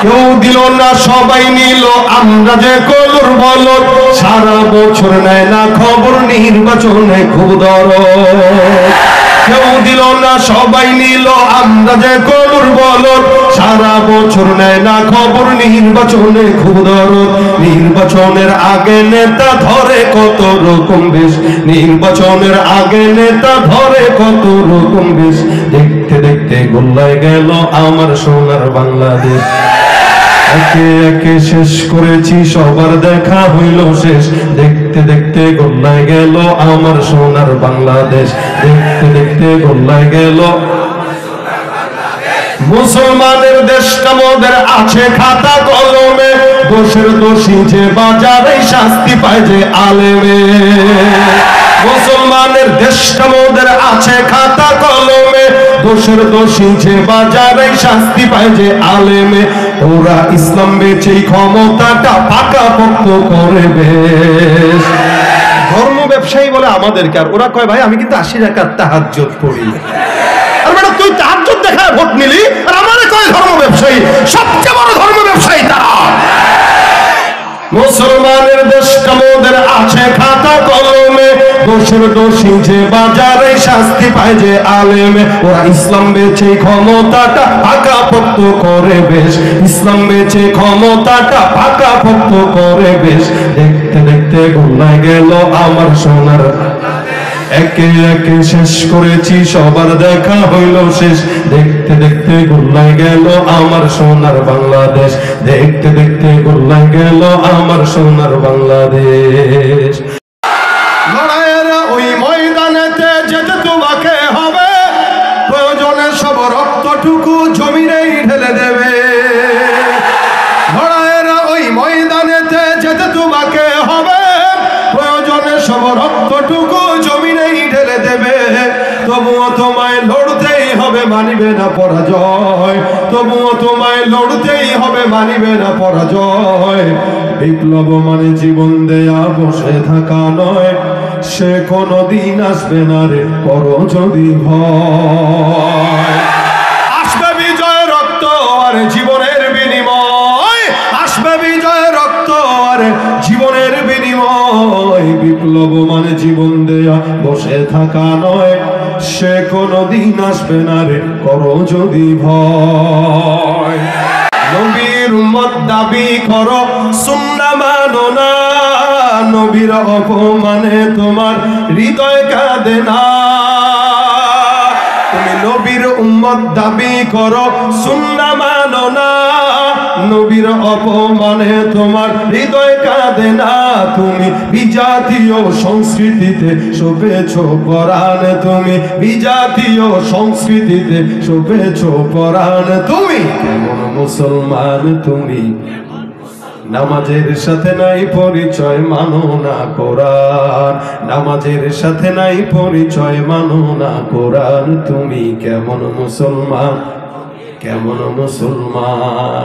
কেউ দিল না সবাই নিল, আমরা যে কলুর বলদ, সারা বছর নেয় না খবর, নির্বাচনে খুব দরদ। কেউ দিল না সবাই নিল, আমরা যে কলুর বলদ, সারা বছর নেয় না খবর, নির্বাচনে খুব দরদ। নির্বাচনের আগে নেতা ধরে কত রকম বেশ, নির্বাচনের আগে নেতা ধরে কত রকম বেশ, দেখতে দেখতে গোল্লায় গেল আমার সোনার বাংলাদেশ। একে একে শেষ করেছি, সবার দেখা হইল শেষ, দেখতে দেখতে গোল্লায় গেল আমার সোনার বাংলাদেশ। দেখতে দেখতে গোল্লায় গেল মুসলমানের দেশটা মোদের আছে খাতা কলমে, দোষের দোষী যে বাজারে শাস্তি পায় যে আলেমে। মুসলমানের দেশটা মোদের আছে খাতা কলমে, দোষের দোষী যে বাজারে শাস্তি পায় যে আলেমে। ওরা ইসলাম বেচেই ক্ষমতাটা পাকাপোক্ত করে বেশ। ধর্ম ব্যবসায়ী বলে আমাদেরকে, আর ওরা কয় ভাই আমি কিন্তু 80 রাকাত তাহাজ্জুদ পড়ি। আর মানে তুই তাহাজ্জুদ দেখায় ভোট নিলি, আর আমারে কয় ধর্ম ব্যবসায়ী। সবচেয়ে বড় ধর্ম ব্যবসায়ী তারা। মুসলমানের দেশটা মোদের আছে খাতা কলমে, দোষের দোষী যে বাজারে শাস্তি পায় যে আলেমে। ওরা ইসলাম বেচে ক্ষমতাটা পাকাপোক্ত করে বেশ, ইসলাম বেচে ক্ষমতাটা পাকাপোক্ত করে বেশ। দেখতে দেখতে গোল্লায় গেল আমার সোনার, একে একে শেষ করেছি সবার দেখা হইল শেষ, দেখতে দেখতে গোল্লায় গেল আমার সোনার বাংলাদেশ। দেখতে দেখতে গোল্লায় গেল আমার সোনার বাংলাদেশ। লড়াইয়ের ওই ময়দানেতে যেতে তোমাকে হবে, প্রয়োজনে সব রক্তটুকু জমিনেই ঢেলে দেবে। লড়াইয়ের ওই ময়দানেতে যেতে তোমাকে হবে, প্রয়োজনে সব রক্তটুকু জমিনেই ঢেলে দেবে। তবুও তোমায় লড়তেই হবে, মানিবে না পরাজয়। তবুও তোমায় লড়তেই হবে, মানিবে না পরাজয়। বিপ্লব মানে জীবন দেয়া বসে থাকা নয়, সে কোনদিন আসবে না রে করো যদি ভয়। আসবে বিজয় রক্ত আর জীবনের বিনিময়, আসবে বিজয় রক্ত আর জীবনের বিনিময়। বিপ্লব মানে জীবন দেয়া বসে থাকা নয়, সে কোনদিন আসবে না রে করো যদি ভয়। নবীর উম্মত দাবি করো সুন্নাহ মানো না, নবীর অপমানে তোমার হৃদয় কাঁদে না। তুমি নবীর উম্মত দাবি করো সুন্নাহ মানো না, নবীর অপমানে তোমার হৃদয় কাঁদে না। তুমি বিজাতীয় সংস্কৃতিতে শোভেছো পরাণ, তুমি বিজাতীয় সংস্কৃতিতে শোভেছো পরাণ। তুমি কেমন মুসলমান তুমি, নামাজের সাথে নাই পরিচয় মানো না কোরআন, নামাজের সাথে নাই পরিচয় মানো না কোরআন। তুমি কেমন মুসলমান, কেমন মুসলমান।